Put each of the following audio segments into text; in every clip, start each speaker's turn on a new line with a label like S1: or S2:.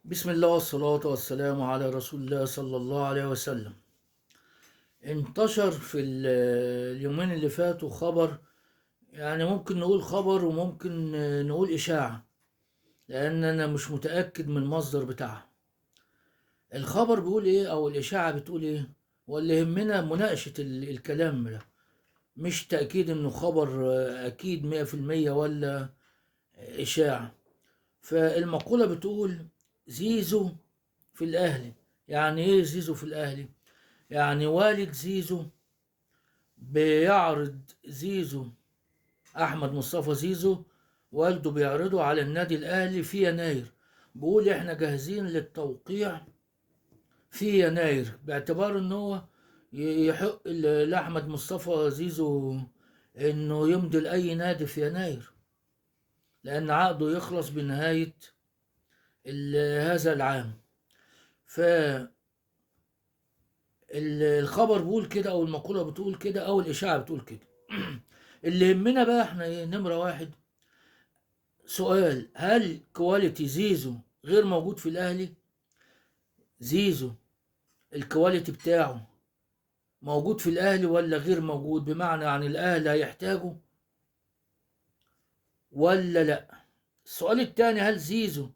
S1: بسم الله والصلاة والسلام على رسول الله صلى الله عليه وسلم. انتشر في اليومين اللي فاتوا خبر، يعني ممكن نقول خبر وممكن نقول إشاعة، لأن أنا مش متأكد من المصدر بتاعها. الخبر بيقول إيه أو الإشاعة بتقول إيه، واللي يهمنا مناقشة الكلام ده، مش تأكيد إنه خبر أكيد 100% ولا إشاعة. فالمقولة بتقول زيزو في الأهلي. يعني إيه زيزو في الأهلي؟ يعني والد زيزو بيعرض زيزو، احمد مصطفى زيزو والده بيعرضه على النادي الاهلي في يناير. بيقول احنا جاهزين للتوقيع في يناير، باعتبار ان هو يحق لاحمد مصطفى زيزو انه يمضي لاي نادي في يناير، لان عقده يخلص بنهاية هذا العام. ف الخبر بيقول كده او المقولة بتقول كده او الاشاعة بتقول كده. اللي يهمنا بقى احنا ايه؟ نمرة واحد، سؤال: هل كواليتي زيزو غير موجود في الاهلي؟ زيزو الكواليتي بتاعه موجود في الاهلي ولا غير موجود؟ بمعنى يعني الاهلي هيحتاجه ولا لا؟ السؤال التاني: هل زيزو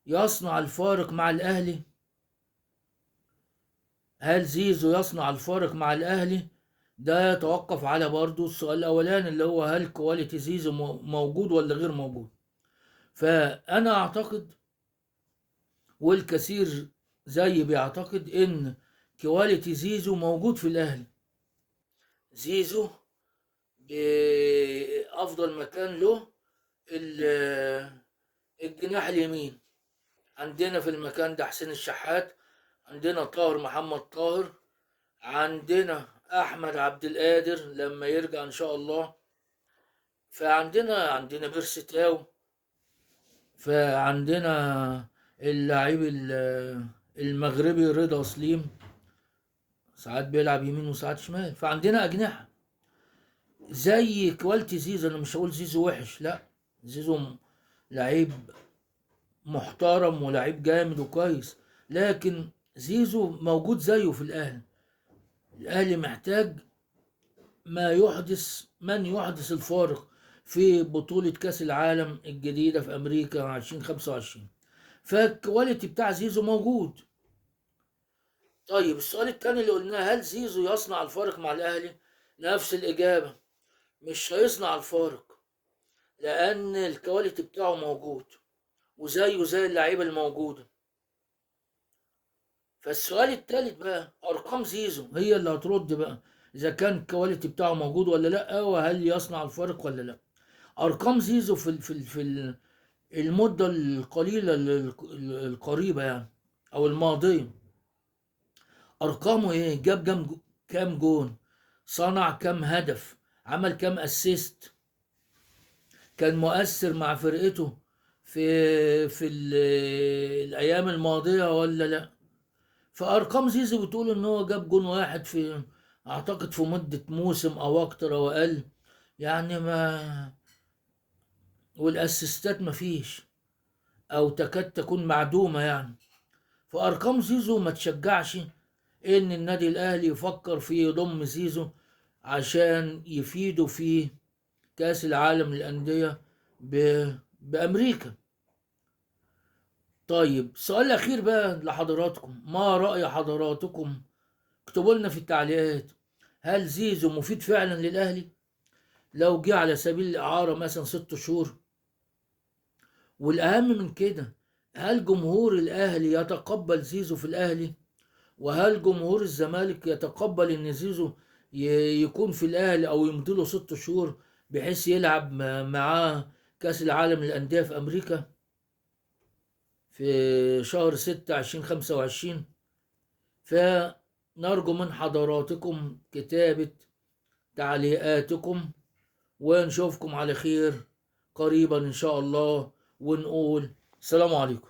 S1: يصنع الفارق مع الاهلي؟ هل زيزو يصنع الفارق مع الاهلي؟ ده يتوقف على برضو السؤال الاولاني اللي هو هل كواليتي زيزو موجود ولا غير موجود. فانا اعتقد، والكثير زي بيعتقد، ان كواليتي زيزو موجود في الاهلي. زيزو بافضل مكان له الجناح اليمين. عندنا في المكان ده حسين الشحات، عندنا طاهر محمد طاهر، عندنا احمد عبد القادر لما يرجع ان شاء الله، فعندنا بيرسي تاو، فعندنا اللاعب المغربي رضا سليم، ساعات بيلعب يمين وساعات شمال. فعندنا أجنحة زي كواليتي زيزو. أنا مش هقول زيزو وحش، لا، زيزو لعيب محترم ولعيب جامد وكويس، لكن زيزو موجود زيه في الأهلي. الأهلي محتاج من يحدث الفارق في بطولة كأس العالم الجديدة في أمريكا 2025. فالكواليتي بتاع زيزو موجود. طيب السؤال التاني اللي قلناه: هل زيزو يصنع الفارق مع الأهلي؟ نفس الإجابة، مش هيصنع الفارق، لأن الكواليتي بتاعه موجود وزيه زي اللعيبة الموجودة. فالسؤال التالت بقى: أرقام زيزو هي اللي هترد بقى إذا كان الكواليتي بتاعه موجود ولا لأ، وهل يصنع الفارق ولا لأ. أرقام زيزو المدة القليلة القريبة يعني أو الماضية، أرقامه إيه؟ جاب كام جون، صنع كام هدف، عمل كام أسيست، كان مؤثر مع فرقته في الايام الماضيه ولا لا. فارقام زيزو بتقول ان هو جاب جون واحد في، اعتقد في مده موسم او اكتر او اقل، يعني ما، والاسيستات مفيش او تكاد تكون معدومه يعني. فارقام زيزو ما تشجعش ان النادي الاهلي يفكر في يضم زيزو عشان يفيده في كاس العالم للانديه بامريكا. طيب السؤال الأخير بقى لحضراتكم: ما رأي حضراتكم؟ اكتبوا لنا في التعليقات، هل زيزو مفيد فعلا للأهلي لو جه على سبيل الإعارة مثلا 6 شهور؟ والأهم من كده، هل جمهور الأهلي يتقبل زيزو في الأهلي؟ وهل جمهور الزمالك يتقبل إن زيزو يكون في الأهلي أو يمضي له 6 شهور بحيث يلعب معاه كأس العالم للأندية في أمريكا في شهر 6 2025؟ فنرجو من حضراتكم كتابة تعليقاتكم، ونشوفكم على خير قريبا إن شاء الله، ونقول السلام عليكم.